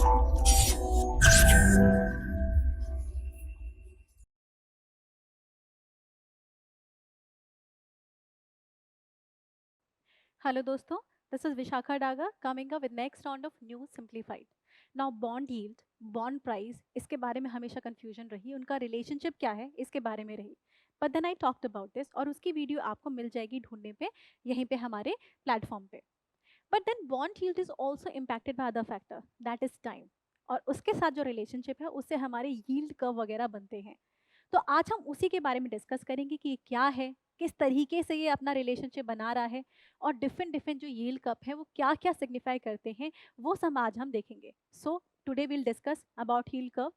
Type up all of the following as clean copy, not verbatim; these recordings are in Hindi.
Hello दोस्तों, this is Vishakha Daga coming up with next round of News Simplified. Now bond yield, bond price इसके बारे में हमेशा confusion रही, उनका relationship क्या है इसके बारे में रही. But then I talked about this और उसकी वीडियो आपको मिल जाएगी ढूंढने पे यहीं पे हमारे प्लेटफॉर्म पे. But then bond yield is also impacted by other factor that is time. और उसके साथ जो रिलेशनशिप है उससे हमारे यील्ड कर्व वगैरह बनते हैं. तो आज हम उसी के बारे में डिस्कस करेंगे कि ये क्या है, किस तरीके से ये अपना रिलेशनशिप बना रहा है और डिफरेंट डिफरेंट जो यील्ड कप है वो क्या क्या सिग्निफाई करते हैं वो सब आज हम देखेंगे. So today will discuss about yield curve,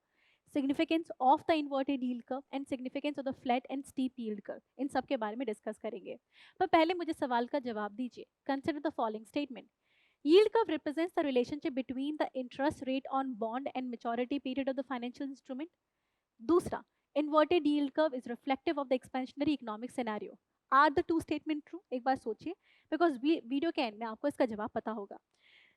significance of the inverted yield curve and significance of the flat and steep yield curve. इन सब के बारे में डिस्कस करेंगे. पर पहले मुझे सवाल का जवाब दीजिए. Consider the following statement. Yield curve represents the relationship between the interest rate on bond and maturity period of the financial instrument. दूसरा, inverted yield curve is reflective of the expansionary economic scenario. Are the two statement true? एक बार सोचिए, because वीडियो के एंड में आपको इसका जवाब पता होगा.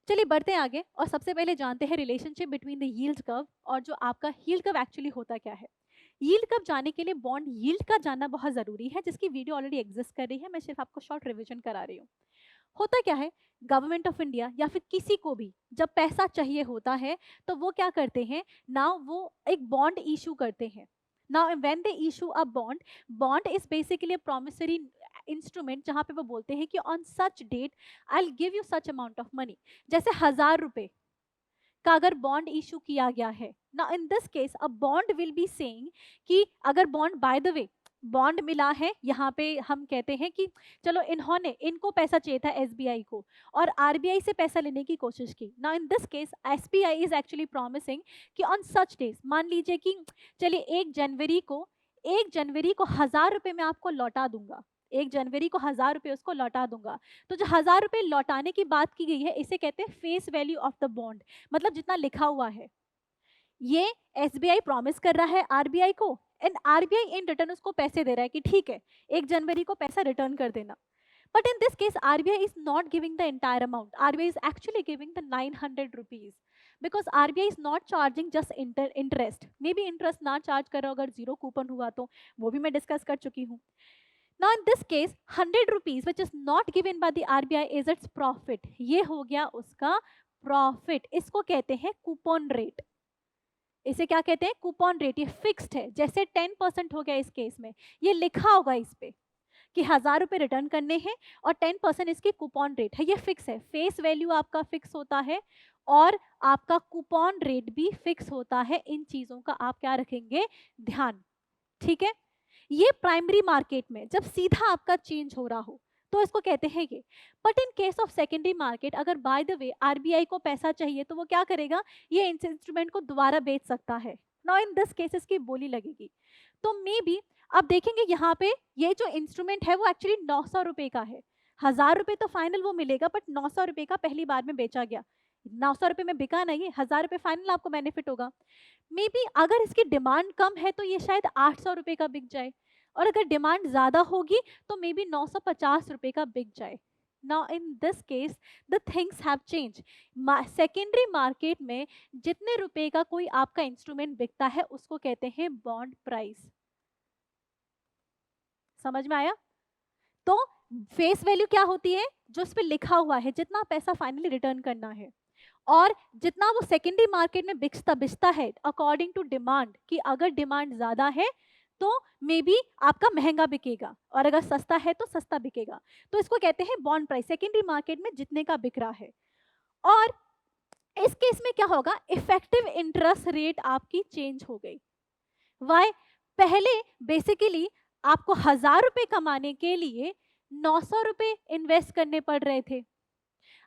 चलिए बढ़ते हैं आगे और सबसे पहले जानते हैं relationship between the yield curve और जो आपका यील्ड कर्व एक्चुअली होता क्या है. यील्ड कर्व जाने के लिए बॉन्ड यील्ड का जानना बहुत जरूरी है, जिसकी वीडियो ऑलरेडी एग्जिस्ट कर रही है. मैं सिर्फ आपको शॉर्ट रिवीजन करा रही हूँ. होता क्या है, गवर्नमेंट ऑफ इंडिया या फिर किसी को भी जब पैसा चाहिए होता है तो वो क्या करते हैं ना, वो एक बॉन्ड इशू करते हैं. Now when they issue a bond, bond is basically a promissory instrument जहां पे वो बोलते हैं कि on such date I will give you such amount of money. जैसे 1,000 रुपए का अगर बॉन्ड इशू किया गया है ना, in this case a bond will be saying कि अगर bond, by the way bond मिला है, यहाँ पे हम कहते हैं कि चलो इनको पैसा चाहिए था एसबीआई को और आरबीआई से पैसा लेने की कोशिश की. ना in this case SBI is actually promising कि ऑन सच डेज, मान लीजिए कि चलिए 1 जनवरी को 1,000 रुपए मैं आपको लौटा दूंगा. 1 जनवरी को 1,000 रुपए उसको लौटा दूंगा. तो जो 1,000 रुपए लौटाने की बात की गई है इसे कहते हैं face value of the bond, मतलब जितना लिखा हुआ है. ये एसबीआई प्रॉमिस कर रहा है आरबीआई को एंड आरबीआई इन रिटर्न उसको पैसे दे रहा है कि ठीक है 1 जनवरी को पैसा रिटर्न कर देना. But in this case RBI is not giving the entire amount. RBI is actually giving the 900 rupees because RBI is not charging just interest. May be interest ना चार्ज कर रहा हो अगर जीरो कूपन हुआ तो, वो भी मैं डिस्कस कर चुकी हूँ. Now in this case 100 rupees which is not given by the RBI is its profit. ये हो गया उसका प्रॉफिट. इसको कहते हैं कूपन रेट. इसे क्या कहते हैं, कूपन रेट. ये फिक्स्ड है, जैसे 10% हो गया इस केस में, ये लिखा होगा इस पे कि 1,000 रुपए रिटर्न करने हैं और 10% इसकी कूपन रेट है. ये फिक्स है. फेस वैल्यू आपका फिक्स होता है और आपका कूपन रेट भी फिक्स होता है. इन चीजों का आप क्या रखेंगे, ध्यान. ठीक है. ये प्राइमरी मार्केट में जब सीधा आपका चेंज हो रहा हो तो इसको कहते हैं ये. But in case of secondary market अगर बाय द वे आरबीआई को पैसा चाहिए तो वो क्या करेगा, ये इंस्ट्रूमेंट को दोबारा बेच सकता है. नाउ इन दिस केसेस की बोली लगेगी. तो मे बी अब देखेंगे यहाँ पे ये जो इंस्ट्रूमेंट है वो एक्चुअली 900 रुपए का है. 1,000 रुपए तो फाइनल वो मिलेगा बट 900 रुपए का पहली बार में बेचा गया. 900 रुपए में बिका नहीं, 1,000 रुपए फाइनल आपको बेनिफिट होगा. मे बी अगर इसकी डिमांड कम है तो ये शायद 800 रुपए का बिक जाए और अगर डिमांड ज्यादा होगी तो मे बी 950 रुपए का बिक जाए. Now in this case the things have change. Secondary market में जितने रुपए का कोई आपका इंस्ट्रूमेंट बिकता है उसको कहते हैं बॉन्ड प्राइस. समझ में आया. तो फेस वैल्यू क्या होती है, जो उस पर लिखा हुआ है जितना पैसा फाइनली रिटर्न करना है, और जितना वो सेकेंडरी मार्केट में बिकता है अकॉर्डिंग टू डिमांड, कि अगर डिमांड ज्यादा है तो मे बी आपका महंगा बिकेगा और अगर सस्ता है तो सस्ता बिकेगा. तो इसको कहते हैं बॉन्ड प्राइस. सेकेंडरी मार्केट में जितने का बिक रहा है. और इस केस में क्या होगा, इफेक्टिव इंटरेस्ट रेट आपकी चेंज हो गई. वाई, पहले बेसिकली आपको 1,000 रुपए कमाने के लिए 900 रुपए इन्वेस्ट करने पड़ रहे थे.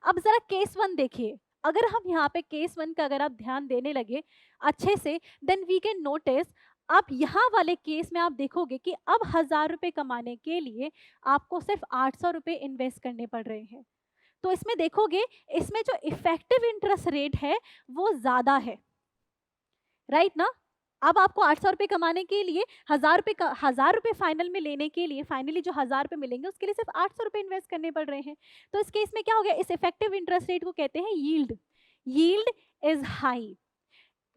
अब जरा केस 1 देखिए. अगर हम यहाँ पे केस 1 का अगर आप ध्यान देने लगे अच्छे से, देन वी कैन नोटिस, आप यहाँ वाले केस में आप देखोगे कि अब 1,000 रुपए कमाने के लिए आपको सिर्फ 800 रुपए इन्वेस्ट करने पड़ रहे हैं. तो इसमें देखोगे, इसमें जो इफेक्टिव इंटरेस्ट रेट है वो ज्यादा है, राइट ना. अब आपको 800 रुपए कमाने के लिए 1,000 रुपए फाइनल में लेने के लिए, फाइनली जो 1,000 रुपए मिलेंगे उसके लिए सिर्फ 800 रुपए इन्वेस्ट करने पड़ रहे हैं. तो इस केस में क्या हो गया, इस इफेक्टिव इंटरेस्ट रेट को कहते हैं यील्ड. Yield is high.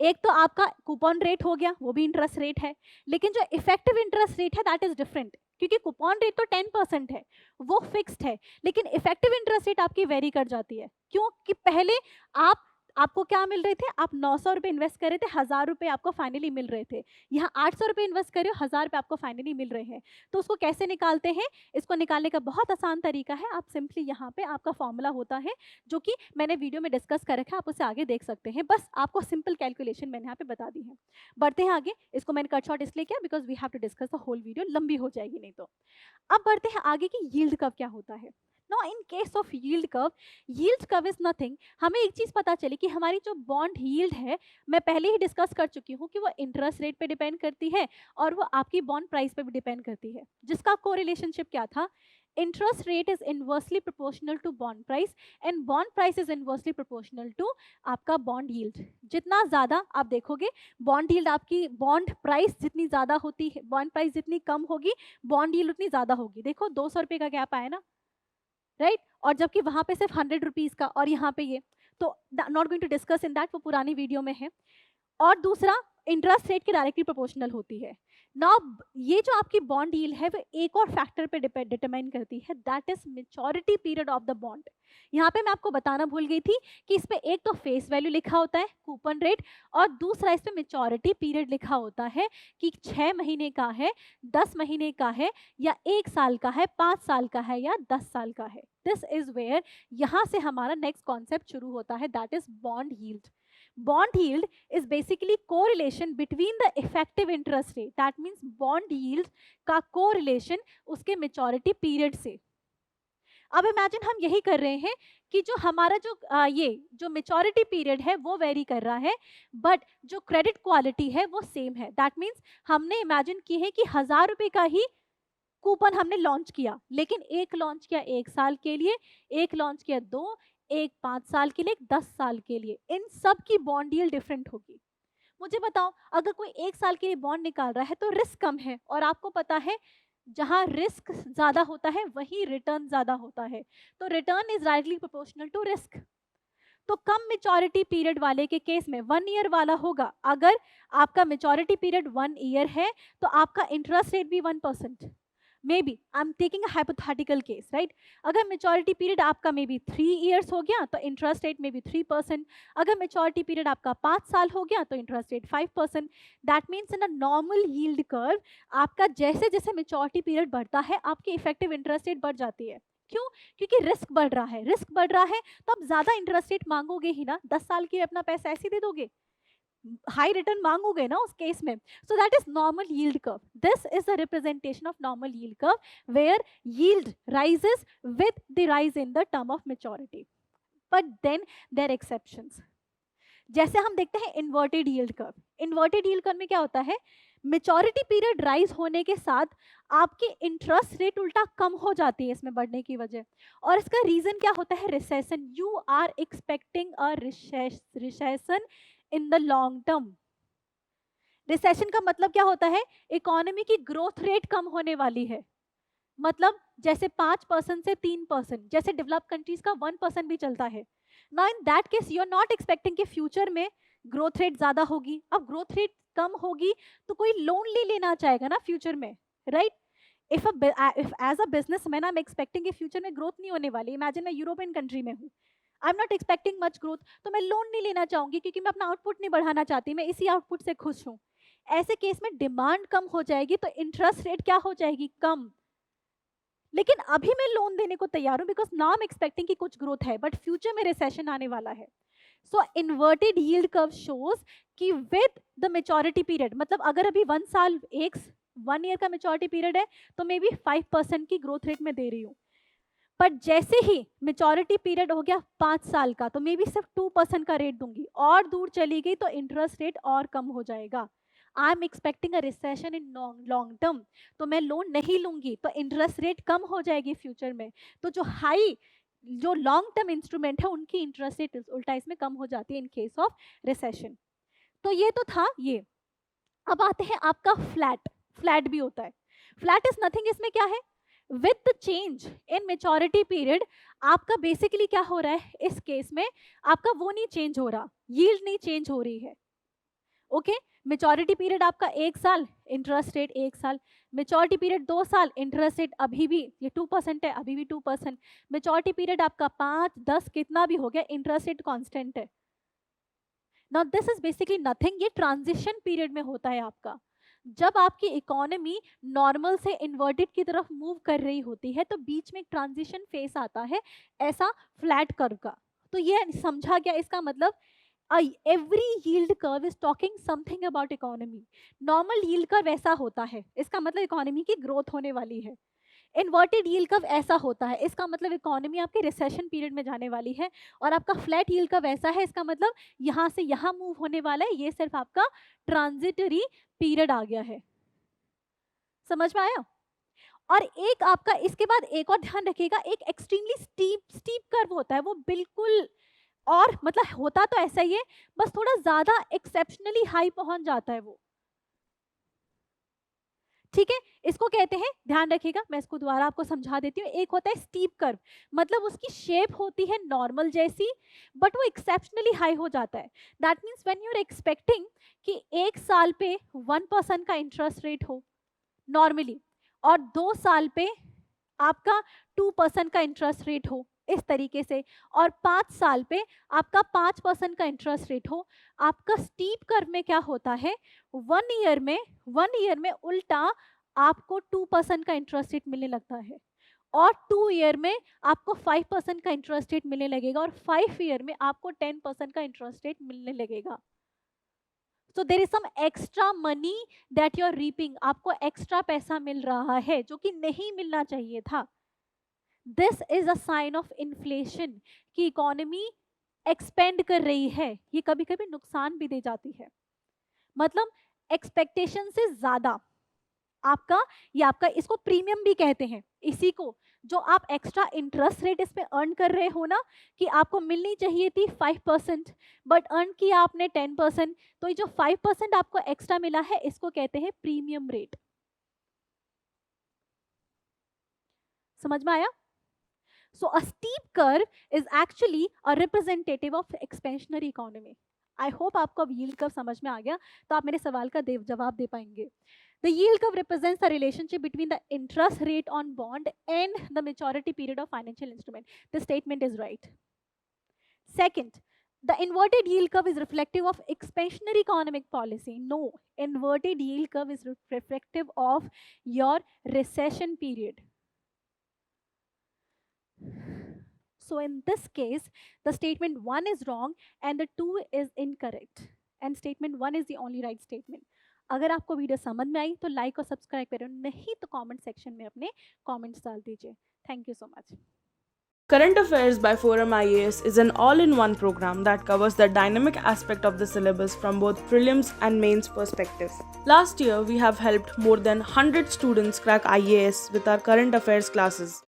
एक तो आपका कूपन रेट हो गया, वो भी इंटरेस्ट रेट है, लेकिन जो इफेक्टिव इंटरेस्ट रेट है दैट इज डिफरेंट, क्योंकि कूपन रेट तो 10% है, वो फिक्स्ड है, लेकिन इफेक्टिव इंटरेस्ट रेट आपकी वेरी कर जाती है। क्यों? कि पहले आपको क्या मिल रहे थे, आप 900 रुपये इन्वेस्ट कर रहे थे, 1000 रुपये आपको फाइनली मिल रहे थे। यहाँ 800 रुपये इन्वेस्ट कर रहे हो, 1000 रुपये आपको फाइनली मिल रहे हैं। तो उसको कैसे निकालते हैं? इसको निकालने का बहुत आसान तरीका है, आप सिंपली यहाँ पे आपका फॉर्मूला होता है, जो कि मैंने वीडियो में डिस्कस कर रखा है, आप उसे आगे देख सकते हैं। बस आपको सिंपल कैलकुलेशन मैंने यहाँ पे बता दी है। बढ़ते हैं आगे, इसको मैंने कट शॉर्ट इसलिए किया because we have to discuss the whole video, लंबी हो जाएगी नहीं तो। अब बढ़ते हैं आगे कि यील्ड कर्व क्या होता है। No, in case of yield curve is nothing. हमें एक चीज पता चली कि हमारी जो बॉन्ड यील्ड है, मैं पहले ही डिस्कस कर चुकी हूँ कि वो इंटरेस्ट रेट पे डिपेंड करती है और वो आपकी बॉन्ड प्राइस पे भी डिपेंड करती है, जिसका को रिलेशनशिप क्या था, interest rate is inversely proportional to bond price and bond price is inversely proportional to आपका बॉन्ड यील्ड। जितना ज्यादा आप देखोगे बॉन्ड यील्ड, आपकी बॉन्ड प्राइस जितनी ज्यादा होती है, बॉन्ड प्राइस जितनी कम होगी, बॉन्ड यील्ड उतनी ज्यादा होगी। देखो 200 रुपये का गैप आया ना, राइट? और जबकि वहां पे सिर्फ 100 रुपीज का, और यहाँ पे ये, तो not going to discuss in that, वो पुरानी वीडियो में है। और दूसरा, इंटरेस्ट रेट की डायरेक्टली प्रोपोर्शनल होती है। नाउ ये जो आपकी बॉन्ड यील्ड है वो एक और फैक्टर पे डिटरमाइन करती है, that is maturity period of the bond. यहाँ पे मैं आपको बताना भूल गई थी कि इस पे एक तो फेस वैल्यू लिखा होता है कूपन रेट, और दूसरा इस पे मैच्योरिटी पीरियड लिखा होता है कि 6 महीने का है, 10 महीने का है, या 1 साल का है, 5 साल का है, या 10 साल का है। दिस इज वेयर यहाँ से हमारा नेक्स्ट कॉन्सेप्ट शुरू होता है, that is bond yield. Bond yield is basically correlation between the effective interest rate, that means bond yield का correlation उसके maturity period से। अब इमेजिन हम यही कर रहे हैं कि जो हमारा जो ये जो मेच्योरिटी पीरियड है वो वेरी कर रहा है, बट जो क्रेडिट क्वालिटी है वो सेम है। दैट मीन्स हमने इमेजिन की है कि 1000 रुपये का ही कूपन हमने लॉन्च किया, लेकिन एक लॉन्च किया 1 साल के लिए, एक लॉन्च किया 2, एक 5 साल के लिए, एक 10 साल के लिए। इन सब की बॉन्ड डील डिफरेंट होगी। मुझे बताओ, अगर कोई 1 साल के लिए बॉन्ड निकाल रहा है तो रिस्क कम है, और आपको पता है जहां रिस्क ज्यादा होता है वहीं रिटर्न ज्यादा होता है, तो return is directly proportional to risk. तो कम मेच्योरिटी पीरियड वाले के केस में 1 ईयर वाला होगा, अगर आपका मेच्योरिटी पीरियड 1 ईयर है तो आपका इंटरेस्ट रेट भी 1%। Maybe I am taking a hypothetical case, right? अगर मेच्योरिटी पीरियड आपका मे बी 3 ईयर्स हो गया तो इंटरेस्ट रेट मे बी 3%। अगर मेच्योरिटी पीरियड आपका 5 साल हो गया तो interest rate 5%। That means in a normal yield curve आपका जैसे जैसे मेच्योरिटी पीरियड बढ़ता है आपकी इफेक्टिव इंटरेस्ट रेट बढ़ जाती है। क्यों? क्योंकि रिस्क बढ़ रहा है, रिस्क बढ़ रहा है तो आप ज्यादा इंटरेस्ट रेट मांगोगे ही ना, 10 साल के लिए अपना पैसा ऐसे दे दोगे, हाई रिटर्न मांगोगे ना उस केस में। So that is normal yield curve. This is the representation of normal yield curve where yield rises with the rise in the term of maturity, but then there are exceptions। जैसे हम देखते हैं inverted yield curve. Inverted yield curve में क्या होता है, मेच्योरिटी पीरियड राइज होने के साथ आपकी इंटरेस्ट रेट उल्टा कम हो जाती है इसमें बढ़ने की वजह, और इसका रीजन क्या होता है, recession. You are expecting a recession in the long term. Recession का मतलब क्या होता है, इकोनॉमी की ग्रोथ रेट कम होने वाली है, मतलब जैसे 5% से 3%, जैसे डेवलप कंट्रीज का 1% भी चलता है ना। In that case you are not expecting कि फ्यूचर में ग्रोथ रेट ज्यादा होगी। अब ग्रोथ रेट कम होगी तो कोई लोन ले लेना चाहेगा ना फ्यूचर में, right? If as a businessman I am expecting कि फ्यूचर में ग्रोथ नहीं होने वाली, इमेजिन मैं यूरोपियन कंट्री में हूँ, I am not expecting much growth, तो मैं लोन नहीं लेना चाहूंगी क्योंकि मैं अपना आउटपुट नहीं बढ़ाना चाहती, मैं इसी आउटपुट से खुश हूँ। ऐसे केस में डिमांड कम हो जाएगी तो इंटरेस्ट रेट क्या हो जाएगी, कम। लेकिन अभी मैं लोन देने को तैयार हूं because now I am expecting कि कुछ ग्रोथ है, बट फ्यूचर में रिसेशन आने वाला है। सो इन्वर्टेड यील्ड कर्व शोज कि विद द मेच्योरिटी पीरियड, मतलब अगर अभी 1 साल 1 ईयर का मेच्योरिटी पीरियड है तो मे बी 5% की ग्रोथ रेट में दे रही हूँ, पर जैसे ही मेच्योरिटी पीरियड हो गया 5 साल का तो मे बी सिर्फ 2% का रेट दूंगी, और दूर चली गई तो इंटरेस्ट रेट और कम हो जाएगा। आई am expecting a recession in long term, तो मैं लोन नहीं लूंगी तो इंटरेस्ट रेट कम हो जाएगी फ्यूचर में, तो जो लॉन्ग टर्म इंस्ट्रूमेंट है उनकी इंटरेस्ट रेट उल्टा इसमें कम हो जाती है इन केस ऑफ रिसेशन। तो ये तो था ये। अब आते हैं आपका फ्लैट। फ्लैट भी होता है। फ्लैट इज नथिंग, इसमें क्या है, with the change in maturity period आपका बेसिकली क्या हो रहा है इस केस में, आपका वो नहीं चेंज हो रहा, यील्ड नहीं चेंज हो रही है। ओके, मेच्योरिटी पीरियड आपका 1 साल, इंटरेस्ट रेट 1 साल, मेच्योरिटी पीरियड 2 साल, इंटरेस्ट रेट अभी भी ये 2% है, अभी भी 2%, मेच्योरिटी पीरियड आपका 5, 10 कितना भी हो गया, इंटरेस्ट रेट कांस्टेंट है। Now this is basically nothing, ये ट्रांजिशन पीरियड में होता है आपका, जब आपकी इकोनॉमी नॉर्मल से इन्वर्टेड की तरफ मूव कर रही होती है तो बीच में एक ट्रांजिशन फेस आता है ऐसा फ्लैट कर्व का। तो ये समझा गया, इसका मतलब every yield curve is talking something about economy. Normal yield curve ऐसा होता है, इसका मतलब इकोनॉमी की ग्रोथ होने वाली है। इन्वर्टेड yield curve ऐसा होता है, इसका मतलब इकोनॉमी आपके रिसेशन पीरियड में जाने वाली है। और आपका फ्लैट yield curve ऐसा है, इसका मतलब यहाँ से यहाँ मूव होने वाला है, ये सिर्फ आपका ट्रांजिटरी पीरियड आ गया है। समझ में आया? और एक आपका इसके बाद एक और ध्यान रखिएगा, एक एक्सट्रीमली स्टीप कर्व होता है, वो बिल्कुल और मतलब होता तो ऐसा ही है, बस थोड़ा ज्यादा एक्सेप्शनली हाई पहुंच जाता है वो। ठीक है, इसको कहते हैं, ध्यान रखिएगा, मैं इसको दोबारा आपको समझा देती हूँ। एक होता है स्टीप कर्व, मतलब उसकी शेप होती है नॉर्मल जैसी, बट वो एक्सेप्शनली हाई हो जाता है। That means when you are expecting कि 1 साल पे 1% का इंटरेस्ट रेट हो नॉर्मली, और 2 साल पे आपका 2% का इंटरेस्ट रेट हो इस तरीके से, और 5 साल पे आपका 5% का इंटरेस्ट रेट हो, आपका स्टीप कर्व में क्या होता है, 1 ईयर में उल्टा आपको 2% का इंटरेस्ट रेट मिलने लगता है, और 2 ईयर में आपको 5% का इंटरेस्ट रेट मिलने लगेगा, और 5 ईयर में आपको 10% का इंटरेस्ट रेट मिलने लगेगा। So there is some extra money that you are reaping, आपको एक्स्ट्रा पैसा मिल रहा है जो कि नहीं मिलना चाहिए था। This is a sign of inflation कि इकोनॉमी एक्सपेंड कर रही है, ये कभी कभी नुकसान भी दे जाती है, मतलब एक्सपेक्टेशन से ज्यादा आपका, ये आपका इसको प्रीमियम भी कहते हैं, इसी को जो आप एक्स्ट्रा इंटरेस्ट रेट इस पे अर्न कर रहे हो ना, कि आपको मिलनी चाहिए थी 5% बट अर्न किया आपने 10%, तो ये जो 5% आपको एक्स्ट्रा मिला है इसको कहते हैं प्रीमियम रेट। समझ में आया? So a steep curve is actually a representative of expansionary economy. I hope आपको अब yield curve समझ में आ गया, तो आप मेरे सवाल का जवाब दे पाएंगे। The yield curve represents the relationship between the interest rate on bond and the maturity period of financial instrument. This statement is right. Second, the inverted yield curve is reflective of expansionary economic policy. No, inverted yield curve is reflective of your recession period. So in this case, the statement 1 is wrong and the 2 is incorrect. And statement 1 is the only right statement. अगर आपको वीडियो समझ में आई तो लाइक और सब्सक्राइब करें, नहीं तो कमेंट सेक्शन में अपने कमेंट्स डाल दीजिए। Thank you so much. Current Affairs by Forum IAS is an all-in-one program that covers the dynamic aspect of the syllabus from both prelims and mains perspectives. Last year, we have helped more than 100 students crack IAS with our current affairs classes.